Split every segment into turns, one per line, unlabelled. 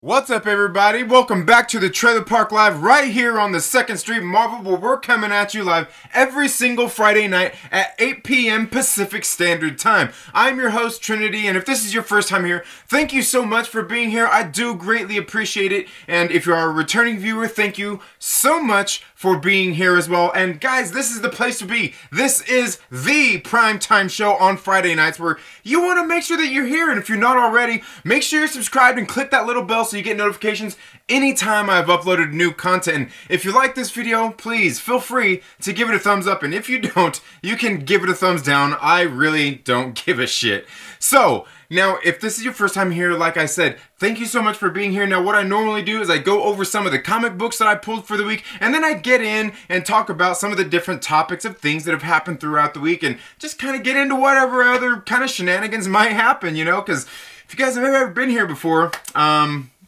What's up, everybody? Welcome back to the Trailer Park Live right here on the 2nd Street Marvel, where we're coming at you live every single Friday night at 8 p.m. Pacific Standard Time. I'm your host, Trinity, and if this is your first time here, thank you so much for being here. I do greatly appreciate it, and if you are a returning viewer, thank you so much for being here as well. And guys, this is the place to be. This is the primetime show on Friday nights where you want to make sure that you're here, and if you're not already, make sure you're subscribed and click that little bell so you get notifications anytime I've uploaded new content. And if you like this video, please feel free to give it a thumbs up, and if you don't, you can give it a thumbs down. I really don't give a shit. So now, if this is your first time here, like I said, thank you so much for being here. Now, what I normally do is I go over some of the comic books that I pulled for the week, and then I get in and talk about some of the different topics of things that have happened throughout the week, and just kind of get into whatever other kind of shenanigans might happen, you know, because if you guys have ever been here before,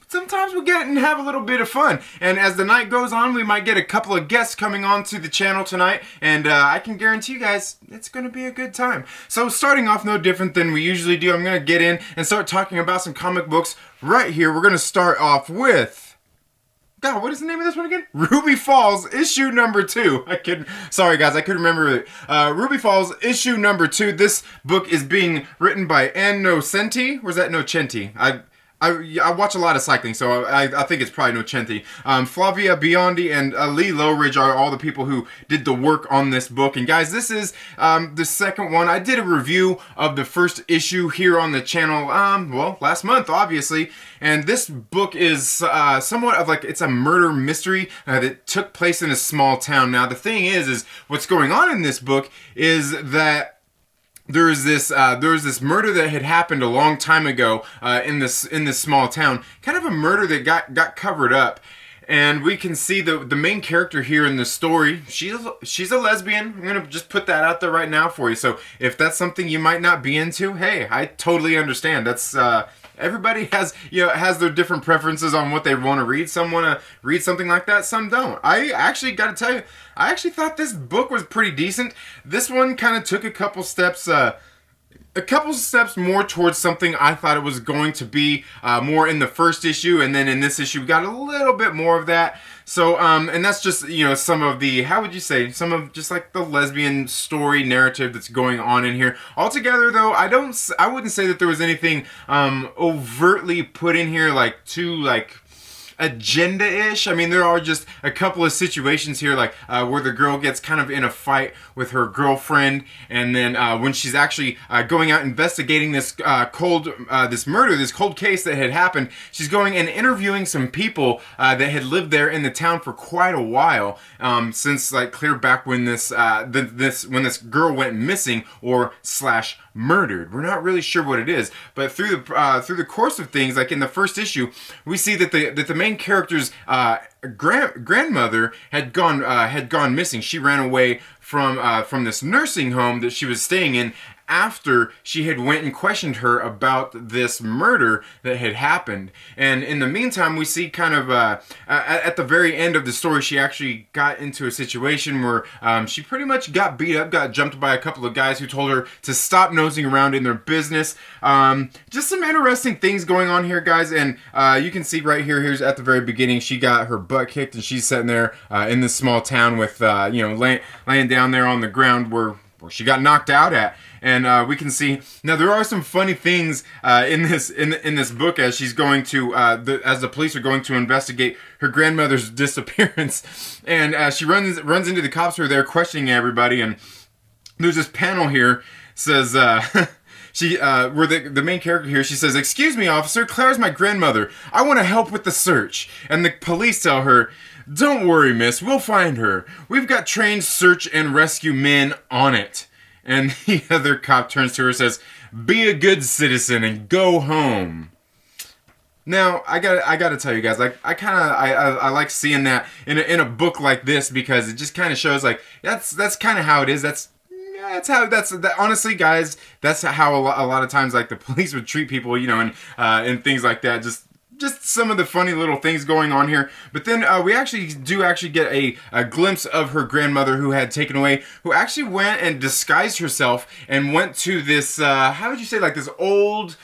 sometimes we get and have a little bit of fun. And as the night goes on, we might get a couple of guests coming on to the channel tonight. And I can guarantee you guys, it's going to be a good time. So starting off no different than we usually do, I'm going to get in and start talking about some comic books right here. We're going to start off with... God, what is the name of this one again? Ruby Falls, issue number 2. Sorry guys, I couldn't remember it. Ruby Falls, issue number 2. This book is being written by Ann Nocenti. Where's that Nocenti? I watch a lot of cycling, so I think it's probably Nocenti. Flavia Biondi and Lee Lowridge are all the people who did the work on this book. And guys, this is the second one. I did a review of the first issue here on the channel, well, last month, obviously. And this book is somewhat of like, it's a murder mystery that took place in a small town. Now, the thing is what's going on in this book is that there was this murder that had happened a long time ago in this small town. Kind of a murder that got covered up. And we can see the main character here in the story. She's a lesbian. I'm gonna just put that out there right now for you. So if that's something you might not be into, hey, I totally understand. That's everybody has their different preferences on what they want to read. Some want to read something like that, some don't. I actually got to tell you, I actually thought this book was pretty decent. This one kind of took a couple steps more towards something I thought it was going to be more in the first issue, and then in this issue we got a little bit more of that. So, and that's just, some of the, how would you say, some of just like the lesbian story narrative that's going on in here. Altogether though, I wouldn't say that there was anything overtly put in here like too like agenda-ish. I mean, there are just a couple of situations here, like where the girl gets kind of in a fight with her girlfriend, and then when she's actually going out investigating this this murder, this cold case that had happened, she's going and interviewing some people that had lived there in the town for quite a while, since like clear back when this when this girl went missing or slash murdered. We're not really sure what it is, but through the course of things, like in the first issue, we see that the main character's grandmother had gone missing. She ran away from this nursing home that she was staying in after she had went and questioned her about this murder that had happened. And in the meantime, we see kind of at the very end of the story, she actually got into a situation where she pretty much got beat up, got jumped by a couple of guys who told her to stop nosing around in their business. Just some interesting things going on here, guys. And you can see right here, here's at the very beginning, she got her butt kicked, and she's sitting there in this small town with laying down there on the ground where she got knocked out at. And we can see now there are some funny things in this book as she's going to as the police are going to investigate her grandmother's disappearance, and she runs into the cops who are there questioning everybody. And there's this panel here says where the main character here, she says, "Excuse me, officer, Claire's my grandmother. I want to help with the search." And the police tell her, "Don't worry, miss, we'll find her. We've got trained search and rescue men on it." And the other cop turns to her and says, "Be a good citizen and go home." Now, I gotta tell you guys, like, I like seeing that in a book like this, because it just kind of shows, like, that's kind of how it is. Honestly, guys, that's how a lot of times, like, the police would treat people, and things like that. Just some of the funny little things going on here. But then we actually get a glimpse of her grandmother, who had taken away, who actually went and disguised herself and went to this, how would you say, like this old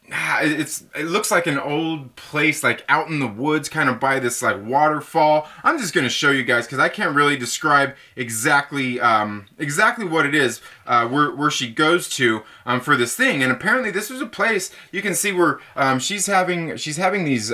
it looks like an old place, like out in the woods, kind of by this like waterfall. I'm just gonna show you guys because I can't really describe exactly exactly what it is where she goes to for this thing. And apparently this was a place you can see where she's having these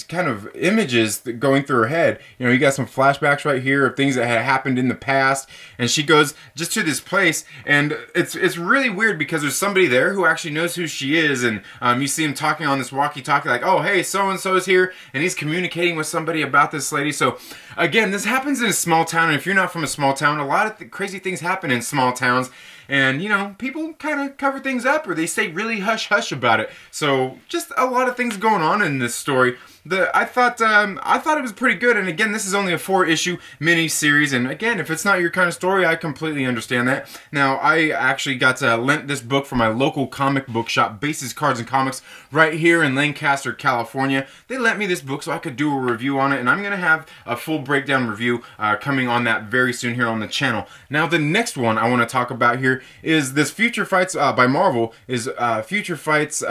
kind of images going through her head. You know, you got some flashbacks right here of things that had happened in the past, and she goes just to this place, and it's really weird because there's somebody there who actually knows who she is, and you see him talking on this walkie-talkie like, oh, hey, so-and-so is here, and he's communicating with somebody about this lady. So, again, this happens in a small town, and if you're not from a small town, a lot of crazy things happen in small towns, and, you know, people kind of cover things up, or they stay really hush-hush about it. So, just a lot of things going on in this story. I thought it was pretty good, and again, this is only a 4-issue mini-series, and again, if it's not your kind of story, I completely understand that. Now, I actually got lent this book from my local comic book shop, Bases, Cards, and Comics, right here in Lancaster, California. They lent me this book so I could do a review on it, and I'm going to have a full breakdown review coming on that very soon here on the channel. Now, the next one I want to talk about here is this Future Fights by Marvel, is Future Fights...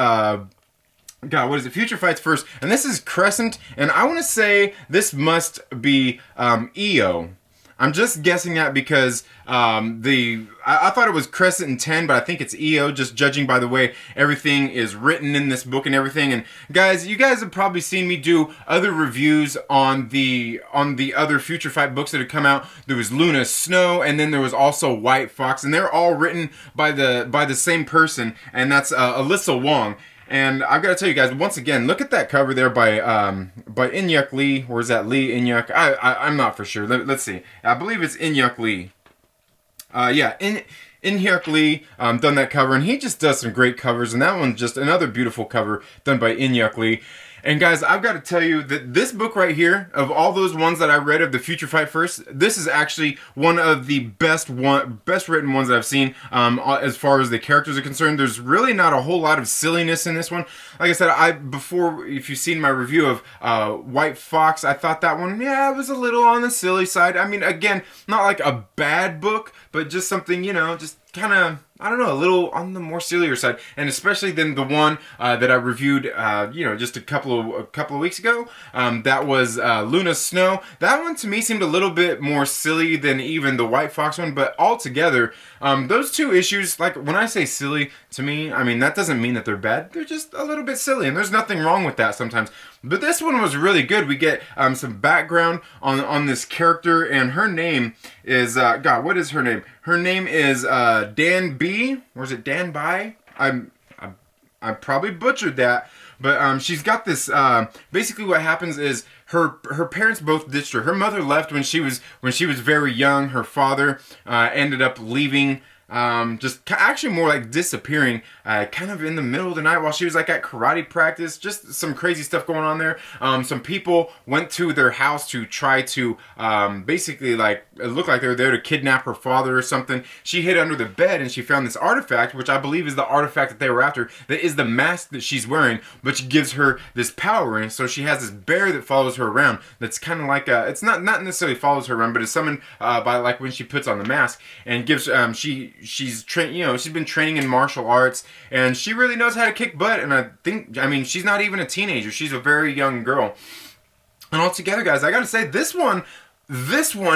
God, what is it? Future Fights First, and this is Crescent, and I want to say this must be EO. I'm just guessing that because I thought it was Crescent and 10, but I think it's EO, just judging by the way everything is written in this book and everything. And guys, you guys have probably seen me do other reviews on the other Future Fight books that have come out. There was Luna Snow, and then there was also White Fox, and they're all written by the same person, and that's Alyssa Wong. And I've got to tell you guys, once again, look at that cover there by Inyuk Lee. Or is that Lee Inyuk? I'm not for sure. Let's see. I believe it's Inyuk Lee. Yeah, Inyuk Lee done that cover, and he just does some great covers. And that one's just another beautiful cover done by Inyuk Lee. And guys, I've got to tell you that this book right here, of all those ones that I read of the Future Fight First, this is actually one of the best written ones that I've seen as far as the characters are concerned. There's really not a whole lot of silliness in this one. Like I said, before, if you've seen my review of White Fox, I thought that one, yeah, it was a little on the silly side. I mean, again, not like a bad book, but just something, you know, just kind of, I don't know, a little on the more sillier side, and especially than the one that I reviewed, you know, just a couple of weeks ago. That was Luna Snow. That one to me seemed a little bit more silly than even the White Fox one, but altogether, those two issues, like when I say silly, to me, I mean that doesn't mean that they're bad. They're just a little bit silly, and there's nothing wrong with that sometimes. But this one was really good. We get some background on this character, and her name is God. What is her name? Her name is Dan B. Or is it Dan Bai? I probably butchered that, but she's got this. Basically, what happens is her parents both ditched her. Her mother left when she was very young. Her father ended up leaving. Just actually more like disappearing kind of in the middle of the night while she was like at karate practice. Just some crazy stuff going on there. Some people went to their house to try to basically, like, it looked like they were there to kidnap her father or something. She hid under the bed and she found this artifact, which I believe is the artifact that they were after. That is the mask that she's wearing, which gives her this power. And so she has this bear that follows her around. That's kind of like it's not necessarily follows her around, but it's summoned by, like, when she puts on the mask, and gives she's trained, you know, she's been training in martial arts, and she really knows how to kick butt. And I mean, she's not even a teenager. She's a very young girl. And altogether, guys, I gotta say, this one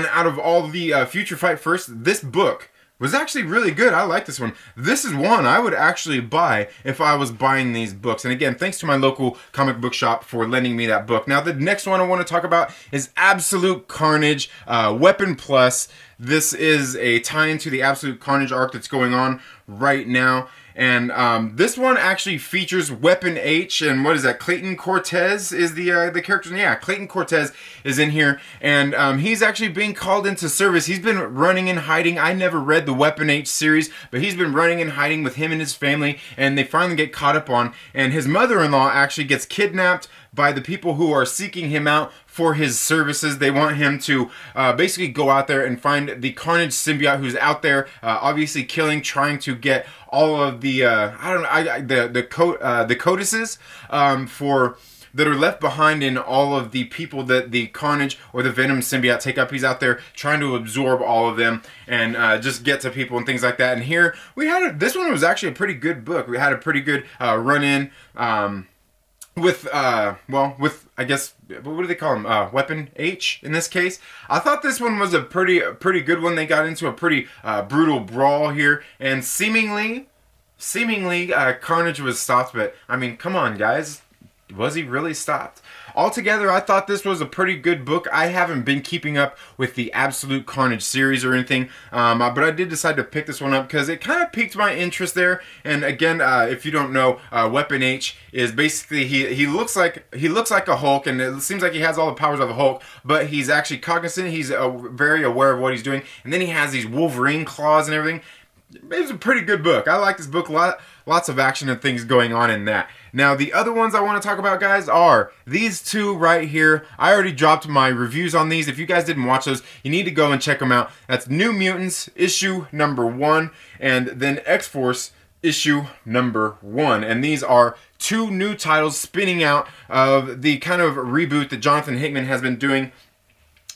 out of all the Future Fight First, this book was actually really good. I like this one. This is one I would actually buy if I was buying these books. And again, thanks to my local comic book shop for lending me that book. Now, the next one I want to talk about is Absolute Carnage, Weapon Plus. This is a tie-in to the Absolute Carnage arc that's going on right now. And this one actually features Weapon H, and what is that? Clayton Cortez is the character's name. Yeah, Clayton Cortez is in here, and he's actually being called into service. He's been running and hiding. I never read the Weapon H series, but he's been running and hiding with him and his family, and they finally get caught up on. And his mother-in-law actually gets kidnapped by the people who are seeking him out for his services. They want him to basically go out there and find the Carnage symbiote who's out there, obviously killing, trying to get all of the the codices that are left behind in all of the people that the Carnage or the Venom symbiote take up. He's out there trying to absorb all of them and just get to people and things like that. And here we had this one was actually a pretty good book. We had a pretty good run-in with I guess, what do they call them? Weapon H in this case. I thought this one was a pretty good one. They got into a pretty brutal brawl here, and seemingly Carnage was stopped. But I mean, come on, guys, was he really stopped? Altogether, I thought this was a pretty good book. I haven't been keeping up with the Absolute Carnage series or anything, but I did decide to pick this one up because it kind of piqued my interest there. And again, if you don't know, Weapon H is basically he looks like a Hulk, and it seems like he has all the powers of a Hulk, but he's actually cognizant. He's very aware of what he's doing, and then he has these Wolverine claws and everything. It was a pretty good book. I like this book a lot. Lots of action and things going on in that. Now, the other ones I want to talk about, guys, are these two right here. I already dropped my reviews on these. If you guys didn't watch those, you need to go and check them out. That's New Mutants issue number 1, and then X-Force issue number 1. And these are two new titles spinning out of the kind of reboot that Jonathan Hickman has been doing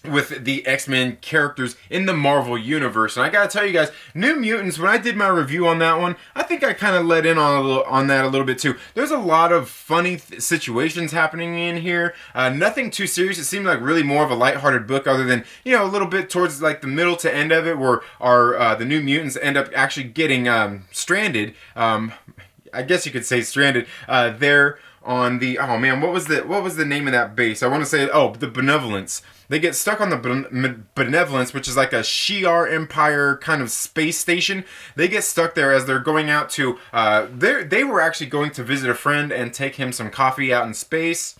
with the X-Men characters in the Marvel Universe. And I gotta tell you guys, New Mutants, when I did my review on that one, I think I kind of let in on that a little bit too. There's a lot of funny situations happening in here. Nothing too serious. It seemed like really more of a lighthearted book, other than, you know, a little bit towards like the middle to end of it, where the New Mutants end up actually getting stranded. I guess you could say stranded there on the, oh man, what was the name of that base? I want to say, the Benevolence. They get stuck on the Benevolence, which is like a Shi'ar Empire kind of space station. They get stuck there as they're going out to, they were actually going to visit a friend and take him some coffee out in space.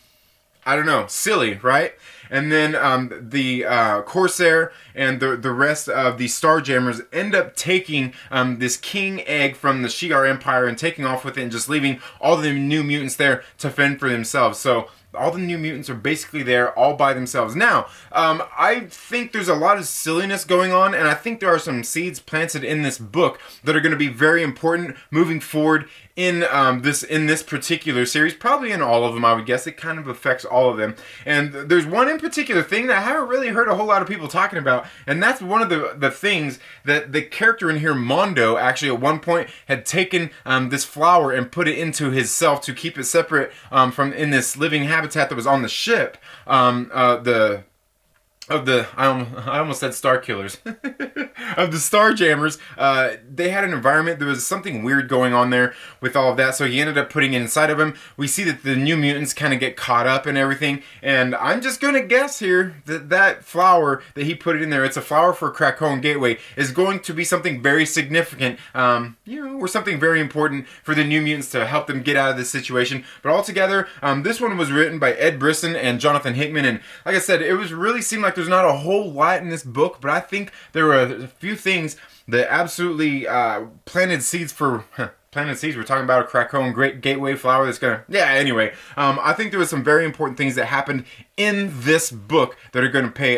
I don't know, silly, right? And then the Corsair and the rest of the Starjammers end up taking this King Egg from the Shi'ar Empire and taking off with it and just leaving all the New Mutants there to fend for themselves. So all the New Mutants are basically there all by themselves. Now, I think there's a lot of silliness going on, and I think there are some seeds planted in this book that are going to be very important moving forward in this particular series. Probably in all of them, I would guess. It kind of affects all of them. And there's one in particular thing that I haven't really heard a whole lot of people talking about, and that's one of the things that the character in here, Mondo, actually at one point had taken this flower and put it into his self to keep it separate from in this living habitat that was on the ship. I almost said Star Killers. Of the Starjammers, they had an environment. There was something weird going on there with all of that, so he ended up putting it inside of him. We see that the New Mutants kind of get caught up and everything, and I'm just gonna guess here that that flower that he put it in there, it's a flower for Krakoan Gateway, is going to be something very significant, or something very important for the New Mutants to help them get out of this situation. But altogether, this one was written by Ed Brisson and Jonathan Hickman, and like I said, it was really seemed like there's not a whole lot in this book, but I think there were a few things that absolutely planted seeds for... Planted seeds. We're talking about a Krakoan Great Gateway flower that's gonna... anyway. I think there was some very important things that happened in this book that are gonna pay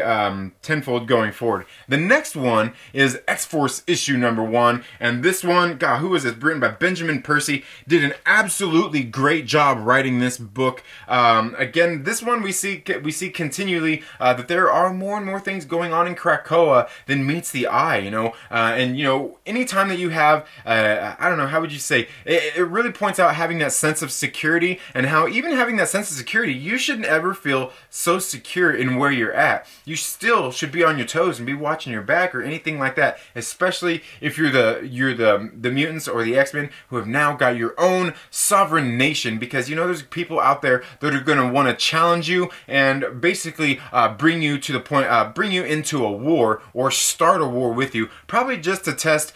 tenfold going forward. The next one is X-Force issue number 1. And this one, God, who is this? Written by Benjamin Percy. Did an absolutely great job writing this book. Again, this one we see continually that there are more and more things going on in Krakoa than meets the eye, and anytime that you have, I don't know, how would you say, it really points out having that sense of security, and how even having that sense of security, you shouldn't ever feel so secure in where you're at. You still should be on your toes and be watching your back or anything like that, especially if you're the mutants or the X-Men who have now got your own sovereign nation, because there's people out there that are going to want to challenge you and basically bring you to the point, bring you into a war or start a war with you, probably just to test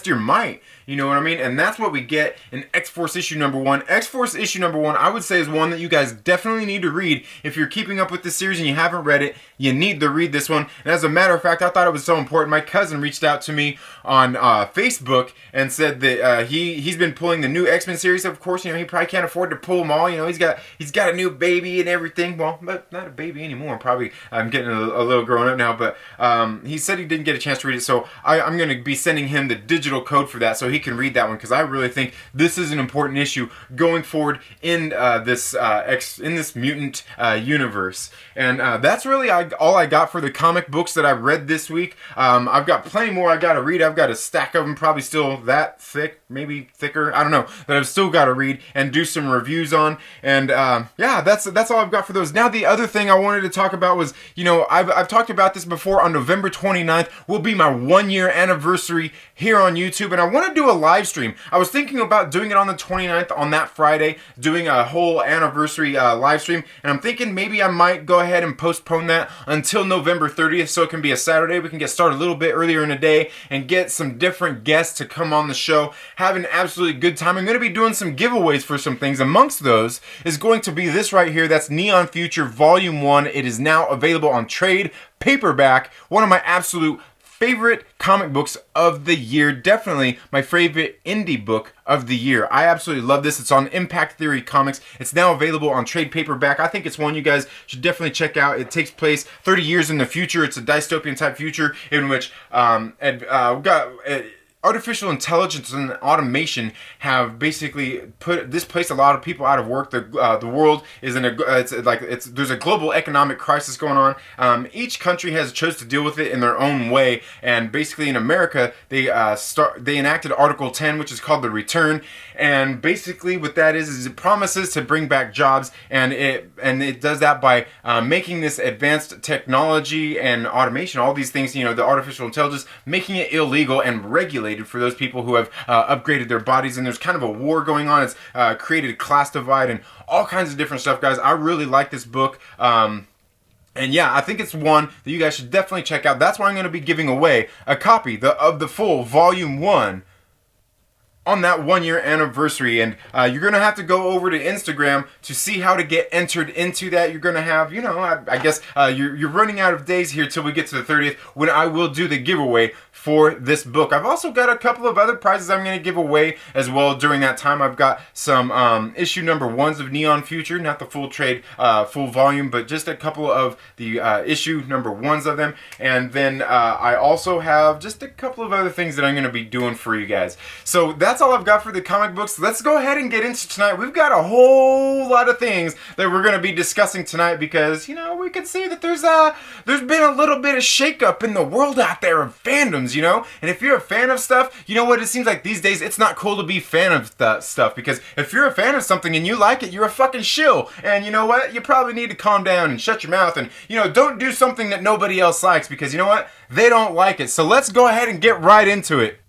your might, you know what I mean? And that's what we get in X-Force issue number 1. X-Force issue number 1, I would say, is one that you guys definitely need to read. If you're keeping up with this series and you haven't read it, you need to read this one. And as a matter of fact, I thought it was so important. My cousin reached out to me on Facebook and said that he's been pulling the new X-Men series. Of course, he probably can't afford to pull them all. He's got a new baby and everything. Well, but not a baby anymore. Probably I'm getting a little grown up now. But he said he didn't get a chance to read it, so I'm going to be sending him the digital code for that, so he he can read that one, because I really think this is an important issue going forward in this mutant universe. And that's really all I got for the comic books that I read this week. I've got plenty more I got to read. I've got a stack of them, probably still that thick, maybe thicker, I don't know, that I've still got to read and do some reviews on. And yeah, that's all I've got for those. Now, the other thing I wanted to talk about was, you know, I've talked about this before. On November 29th will be my 1-year anniversary here on YouTube, and I want to do a live stream. I was thinking about doing it on the 29th, on that Friday, doing a whole anniversary live stream, and I'm thinking maybe I might go ahead and postpone that until November 30th, so it can be a Saturday. We can get started a little bit earlier in the day and get some different guests to come on the show, have an absolutely good time. I'm going to be doing some giveaways for some things. Amongst those is going to be this right here. That's Neon Future Volume 1. It is now available on trade paperback. One of my absolute favorite comic books of the year. Definitely my favorite indie book of the year. I absolutely love this. It's on Impact Theory Comics. It's now available on trade paperback. I think it's one you guys should definitely check out. It takes place 30 years in the future. It's a dystopian type future in which artificial intelligence and automation have basically displaced a lot of people out of work. The world is in there's a global economic crisis going on. Each country has chose to deal with it in their own way, and basically in America they enacted Article 10, which is called the Return. And basically what that is it promises to bring back jobs, and it does that by making this advanced technology and automation, all these things, you know, the artificial intelligence, making it illegal and regulated for those people who have upgraded their bodies. And there's kind of a war going on. It's created a class divide and all kinds of different stuff, guys. I really like this book. And yeah, I think it's one that you guys should definitely check out. That's why I'm going to be giving away a copy of the full Volume 1 on that 1-year anniversary. And you're going to have to go over to Instagram to see how to get entered into that. You're going to have, you know, I guess you're running out of days here till we get to the 30th, when I will do the giveaway for this book. I've also got a couple of other prizes I'm going to give away as well during that time. I've got some issue number 1s of Neon Future, not the full trade, full volume, but just a couple of the issue number 1s of them. And then I also have just a couple of other things that I'm going to be doing for you guys. So that's all I've got for the comic books. Let's go ahead and get into tonight. We've got a whole lot of things that we're going to be discussing tonight, because, you know, we can see that there's been a little bit of shakeup in the world out there of fandoms, you know? And if you're a fan of stuff, you know what? It seems like these days it's not cool to be a fan of stuff, because if you're a fan of something and you like it, you're a fucking shill. And you know what? You probably need to calm down and shut your mouth and, you know, don't do something that nobody else likes, because you know what? They don't like it. So let's go ahead and get right into it.